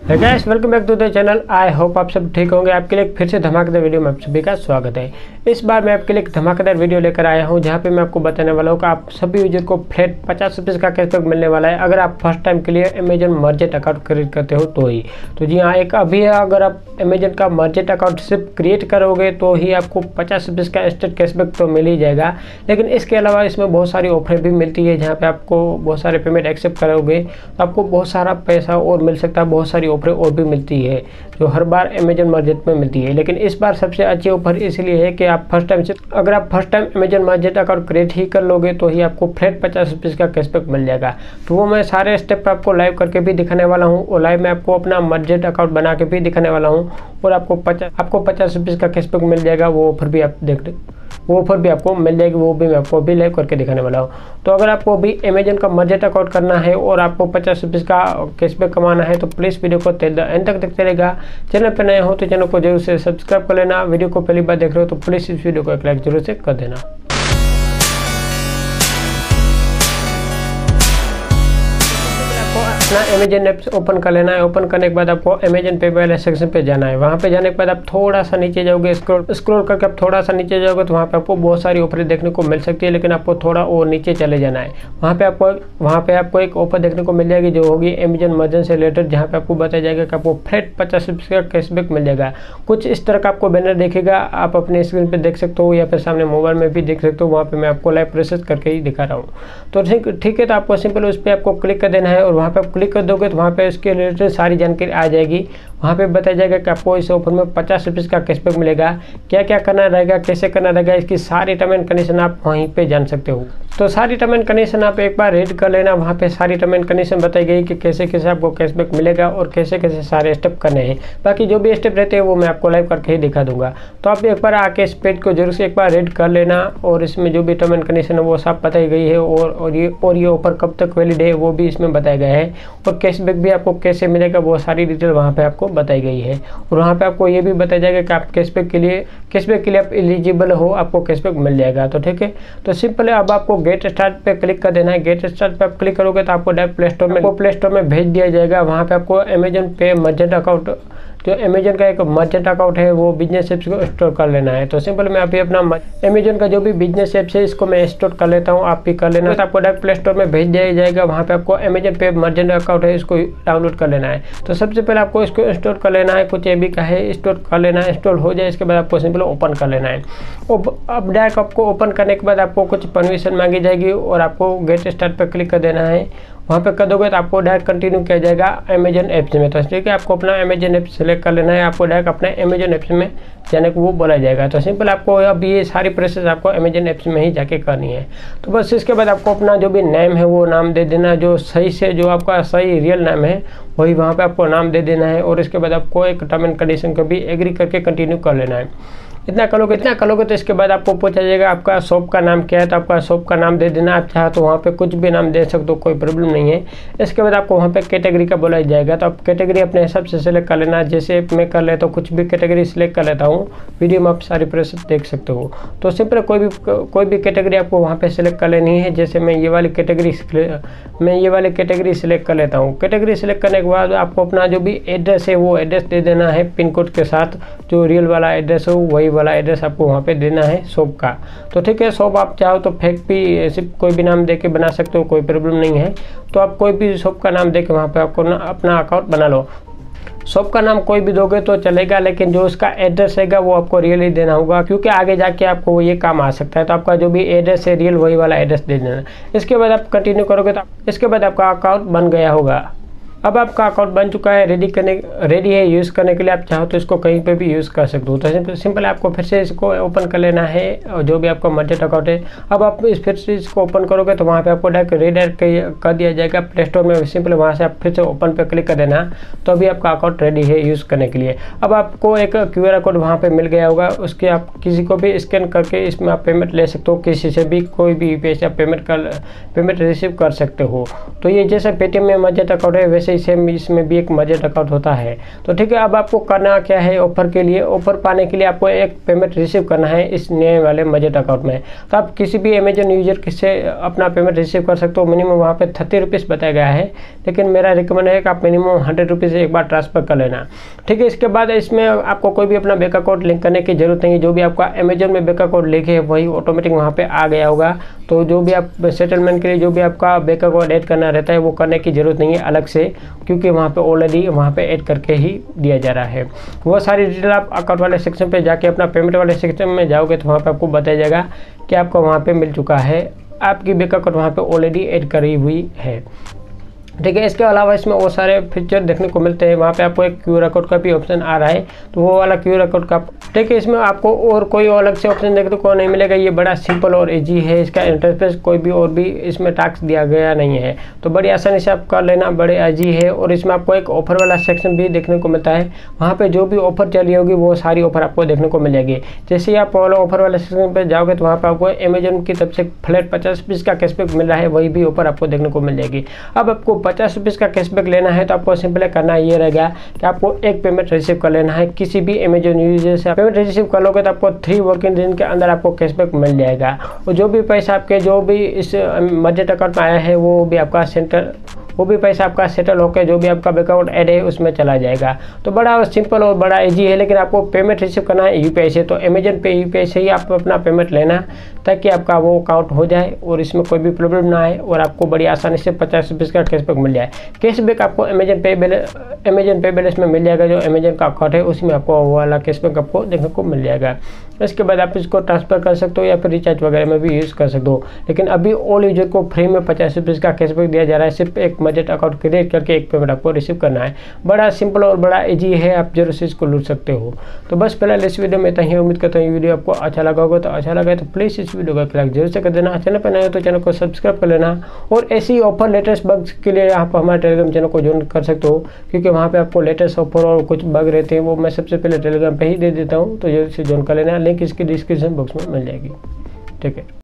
Hey guys, welcome back to the channel. I hope आप सब ठीक होंगे। आपके लिए फिर से धमाकेदार वीडियो में आप सभी का स्वागत है। इस बार मैं आपके लिए एक धमाकेदार वीडियो लेकर आया हूं, जहां पे मैं आपको बताने वाला हूं कि आप सभी यूजर को फ्लैट 50 रुपये का कैशबैक मिलने वाला है अगर आप फर्स्ट टाइम के लिए अमेजन मर्चेंट अकाउंट क्रिएट करते हो तो ही। तो जी हाँ, एक अभी है, अगर आप अमेजन का मर्चेंट अकाउंट सिर्फ क्रिएट करोगे तो ही आपको 50 रुपये का इंस्टेंट कैशबैक तो मिल ही जाएगा। लेकिन इसके अलावा इसमें बहुत सारी ऑफर भी मिलती है, जहाँ पे आपको बहुत सारे पेमेंट एक्सेप्ट करोगे तो आपको बहुत सारा पैसा और मिल सकता है, बहुत सारी ऑफर और भी मिलती है जो हर बार अमेजन मर्चेंट में मिलती है। लेकिन इस बार सबसे अच्छी ऑफर इसलिए है कि आप फर्स्ट टाइम से अगर आप first time Amazon merchant account create ही कर लोगे तो ही आपको फ्लैट 50 रुपये का कैशबैक मिल जाएगा। तो वो मैं सारे स्टेप आपको लाइव करके भी दिखाने वाला हूँ और लाइव में आपको अपना मर्चेंट अकाउंट बना के भी दिखाने वाला हूँ और आपको 50 रुपये का कैशबैक मिल जाएगा। वो ऑफर भी आप वो ऑफर भी आपको मिल जाएगी, वो भी मैं आपको अभी लाइव करके दिखाने वाला हूँ। तो अगर आपको अभी अमेजन का मर्चेंट अकाउंट करना है और आपको 50 रुपये का कैशबैक कमाना है तो प्लीज़ वीडियो को एंड तक देखते रहेगा। चैनल पर नए हो तो चैनल को जरूर से सब्सक्राइब कर लेना। वीडियो को पहली बार देख रहे हो तो प्लीज़ इस वीडियो को एक लाइक जरूर से कर देना। अपना अमेजन ऐप ओपन कर लेना है। ओपन करने के बाद आपको अमेजन पे वाले सेक्शन पे जाना है। वहाँ पे जाने के बाद आप थोड़ा सा नीचे जाओगे, स्क्रॉल करके आप थोड़ा सा नीचे जाओगे तो वहाँ पे आपको बहुत सारी ऑफरें देखने को मिल सकती है, लेकिन आपको थोड़ा और नीचे चले जाना है। वहाँ पे आपको एक ऑफर देखने को मिल जाएगी जो होगी अमेजन मर्चेंट से रिलेटेड, जहाँ पे आपको बताया जाएगा कि आपको फ्लैट 50 रुपये का कैशबैक मिल जाएगा। कुछ इस तरह का आपको बैनर देखेगा, आप अपने स्क्रीन पर देख सकते हो या फिर सामने मोबाइल में भी देख सकते हो। वहाँ पर मैं आपको लाइव प्रोसेस करके ही दिखा रहा हूँ। तो ठीक है, तो आपको सिंपल उस पर आपको क्लिक कर देना है और वहाँ पर क्लिक कर दोगे तो वहाँ पे इसके रिलेटेड सारी जानकारी आ जाएगी। वहाँ पे बताया जाएगा कि आपको इस ऑफर में 50 रुपये का कैशबैक मिलेगा। क्या क्या करना रहेगा, कैसे करना रहेगा, इसकी सारी टर्म एंड कंडीशन आप वहीं पे जान सकते हो। तो सारी टर्म एंड कंडीशन आप एक बार रीड कर लेना। वहाँ पे सारी टर्म एंड कंडीशन बताई गई कि कैसे कैसे आपको कैशबैक मिलेगा और कैसे कैसे सारे स्टेप करने हैं। बाकी जो भी स्टेप रहते हैं वो मैं आपको लाइव करके ही दिखा दूंगा। तो आप एक बार आके इस पेज को जरूर से एक बार रीड कर लेना और इसमें जो भी टर्म एंड कंडीशन है वो सब बताई गई है और ये ऑफर कब तक वैलिड है वो भी इसमें बताया गया है और कैशबैक भी आपको कैसे मिलेगा वो सारी डिटेल वहाँ पे आपको बताई गई है। और वहाँ पे आपको ये भी बताया जाएगा कि आप कैशबैक के लिए आप एलिजिबल हो, आपको कैशबैक मिल जाएगा। तो ठीक है, तो सिंपल है, अब आपको गेट स्टार्ट पे क्लिक कर देना है। गेट स्टार्ट पे आप क्लिक करोगे तो आपको डायरेक्ट प्ले स्टोर में भेज दिया जाएगा। वहाँ पे आपको अमेजन पे मर्चेंट अकाउंट, जो अमेजन का एक मर्चेंट अकाउंट है वो बिजनेस ऐप्स को इंस्टॉल कर लेना है। तो सिंपल मैं अभी अपना अमेजन का जो भी बिजनेस ऐप्स है इसको मैं इंस्टॉल कर लेता हूँ, आप भी कर लेना। तो आपको डायरेक्ट प्ले स्टोर में भेज दिया जाएगा। वहाँ पे आपको अमेजन पे मर्चेंट अकाउंट है, इसको डाउनलोड कर लेना है। तो सबसे पहले आपको इसको इंस्टॉल कर लेना है। कुछ एबी का है, इंस्टॉल कर लेना है। इंस्टॉल हो जाए इसके बाद आपको सिंपल ओपन कर लेना है। अब डायरेक्ट आपको ओपन करने के बाद आपको कुछ परमिशन मांगी जाएगी और आपको गेट स्टार्ट पर क्लिक कर देना है। वहाँ पे कर दोगे तो आपको डायरेक्ट कंटिन्यू किया जाएगा अमेजन ऐप्स में। तो ठीक है, आपको अपना अमेजन ऐप सेलेक्ट कर लेना है। आपको डायरेक्ट अपने अमेजन ऐप्स में जाने को वो बोला जाएगा। तो सिंपल आपको अब ये सारी प्रोसेस आपको अमेजन ऐप्स में ही जाके करनी है। तो बस इसके बाद आपको अपना जो भी नेम है वो नाम दे देना, जो सही से जो आपका सही रियल नाम है वही वहाँ पे आपको नाम दे देना है। और इसके बाद आपको एक टर्म एंड कंडीशन को भी एग्री करके कंटिन्यू कर लेना है। इतना करोगे तो इसके बाद आपको पूछा जाएगा आपका शॉप का नाम क्या है। तो आपका शॉप का नाम दे देना। आप चाहे तो वहाँ पे कुछ भी नाम दे सकते हो, कोई प्रॉब्लम नहीं है। इसके बाद आपको वहाँ पे कैटेगरी का बोला जाएगा। तो आप कैटेगरी अपने हिसाब से सिलेक्ट कर लेना। जैसे मैं कर लेता हूँ, कुछ भी कैटेगरी सिलेक्ट कर लेता हूँ। वीडियो में आप सारी प्रोसेस देख सकते हो। तो सिंपल कोई भी कैटेगरी आपको वहाँ पे सिलेक्ट कर लेनी है। जैसे मैं ये वाली कैटेगरी सिलेक्ट कर लेता हूँ। कैटेगरी सिलेक्ट करने के बाद आपको अपना जो भी एड्रेस है वो एड्रेस दे देना है पिन कोड के साथ। जो रियल वाला एड्रेस हो वही वाला एड्रेस आपको वहाँ पे देना है शॉप का। तो ठीक है, शॉप आप चाहो तो फेक भी सिर्फ कोई भी नाम दे के बना सकते हो, कोई प्रॉब्लम नहीं है। तो आप कोई भी शॉप का नाम दे के वहाँ पे आपको अपना अकाउंट बना लो। शॉप का नाम कोई भी दोगे तो चलेगा, लेकिन जो उसका एड्रेस रहेगा वो आपको रियल ही देना होगा, क्योंकि आगे जाके आपको ये काम आ सकता है। तो आपका जो भी एड्रेस है रियल वही वाला एड्रेस दे देना। इसके बाद आप कंटिन्यू करोगे तो इसके बाद आपका अकाउंट बन गया होगा। अब आपका अकाउंट बन चुका है, रेडी है यूज़ करने के लिए। आप चाहो तो इसको कहीं पे भी यूज़ कर सकते हो। तो सिंपल आपको फिर से इसको ओपन कर लेना है और जो भी आपका मर्चेंट अकाउंट है। अब आप फिर से इसको ओपन करोगे तो वहाँ पे आपको डायरेक्ट रीडायरेक्ट कर दिया जाएगा प्ले स्टोर में। सिंपल वहाँ से आप फिर से ओपन पे क्लिक कर देना। तो अभी आपका अकाउंट रेडी है यूज़ करने के लिए। अब आपको एक QR कोड वहाँ पर मिल गया होगा, उसके आप किसी को भी स्कैन करके इसमें आप पेमेंट ले सकते हो। किसी से भी कोई भी पैसे आप पेमेंट रिसीव कर सकते हो। तो ये जैसे पेटीएम में मर्चेंट अकाउंट है वैसे सेम इसमें भी एक बजट अकाउंट होता है। तो ठीक है, अब आपको करना क्या है, ऑफर के लिए, ऑफर पाने के लिए आपको एक पेमेंट रिसीव करना है इस नए वाले बजट अकाउंट में। तो आप किसी भी अमेजन यूजर से अपना पेमेंट रिसीव कर सकते हो। मिनिमम वहाँ पे 30 रुपीज़ बताया गया है, लेकिन मेरा रिकमेंड है कि आप मिनिमम 100 रुपीज़ एक बार ट्रांसफर कर लेना। ठीक है, इसके बाद इसमें आपको कोई भी अपना बैंक अकाउंट लिंक करने की जरूरत नहीं है। जो भी आपका अमेजन में बैंक अकाउंट लिंक है वही ऑटोमेटिक वहाँ पे आ गया होगा। तो जो भी आप सेटलमेंट के लिए जो भी आपका बैंक अकाउंट ऐड करना रहता है वो करने की जरूरत नहीं है अलग से, क्योंकि वहाँ पे ऑलरेडी वहाँ पे ऐड करके ही दिया जा रहा है। वो सारी डिटेल आप अकाउंट वाले सेक्शन पे जाके अपना पेमेंट वाले सेक्शन में जाओगे तो वहाँ पे आपको बताया जाएगा कि आपको वहाँ पे मिल चुका है, आपकी बैंक अकाउंट वहाँ पे ऑलरेडी ऐड करी हुई है। ठीक है, इसके अलावा इसमें वो सारे फीचर देखने को मिलते हैं। वहाँ पे आपको एक क्यूआर कोड का भी ऑप्शन आ रहा है, तो वो वाला क्यूआर कोड का, ठीक है, इसमें आपको और कोई अलग से ऑप्शन देखने को नहीं मिलेगा। ये बड़ा सिंपल और इजी है, इसका इंटरफेस कोई भी और भी इसमें टास्क दिया गया नहीं है, तो बड़ी आसानी से आप कर लेना, बड़े इजी है। और इसमें आपको एक ऑफर वाला सेक्शन भी देखने को मिलता है, वहाँ पर जो भी ऑफर चली होगी वो सारी ऑफर आपको देखने को मिल जाएगी। जैसे ही आप ऑफर वाले सेक्शन पर जाओगे तो वहाँ पर आपको अमेजन की तरफ से फ्लैट 50 रुपीज़ का कैशबैक मिल रहा है, वही भी ऑफर आपको देखने को मिल जाएगी। अब आपको 50 रुपीज़ का कैशबैक लेना है तो आपको सिंपल करना ये रहेगा कि आपको एक पेमेंट रिसीव कर लेना है किसी भी अमेजन यूजर से। पेमेंट रिसीव कर लोगे तो आपको 3 वर्किंग दिन के अंदर आपको कैशबैक मिल जाएगा। और जो भी पैसा आपके जो भी इस बजट अकाउंट में आया है वो भी पैसा आपका सेटल होकर जो भी आपका बैंक अकाउंट ऐड है उसमें चला जाएगा। तो बड़ा सिंपल और बड़ा इजी है, लेकिन आपको पेमेंट रिसीव करना है यूपीआई से। तो अमेजन पे यूपीआई से ही आप अपना पेमेंट लेना ताकि आपका वो अकाउंट हो जाए और इसमें कोई भी प्रॉब्लम ना आए और आपको बड़ी आसानी से 50 रुपीज़ का कैशबैक मिल जाए। कैशबैक आपको अमेजन पे बैलेंस में मिल जाएगा, जो अमेजन का अकाउंट है उसमें आपको वो वाला कैशबैक आपको देखने को मिल जाएगा। इसके बाद आप इसको ट्रांसफर कर सकते हो या फिर रिचार्ज वगैरह में भी यूज़ कर सकते हो। लेकिन अभी ऑल यूजर को फ्री में 50 रुपीज़ का कैशबैक दिया जा रहा है, सिर्फ एक बजट अकाउंट क्रिएट करके एक पेमेंट आपको रिसीव करना है। बड़ा सिंपल और बड़ा इजी है, आप जरूर से इसको लूट सकते हो। तो बस फिलहाल इस वीडियो में इतना ही। उम्मीद करता हूँ ये वीडियो आपको अच्छा लगा होगा। तो अच्छा लगा तो प्लीज़ इस वीडियो को लाइक जरूर से कर देना, चैनल पर नए हो तो चैनल को सब्सक्राइब कर लेना। और ऐसी ऑफर लेटेस्ट बग्स के लिए आप हमारे टेलीग्राम चैनल को ज्वाइन कर सकते हो, क्योंकि वहाँ पे आपको लेटेस्ट ऑफर और कुछ बग रहते हैं वो मैं सबसे पहले टेलीग्राम पे ही दे देता हूँ। तो जरूर से ज्वाइन कर लेना, लिंक इसकी डिस्क्रिप्शन बॉक्स में मिल जाएगी। ठीक है।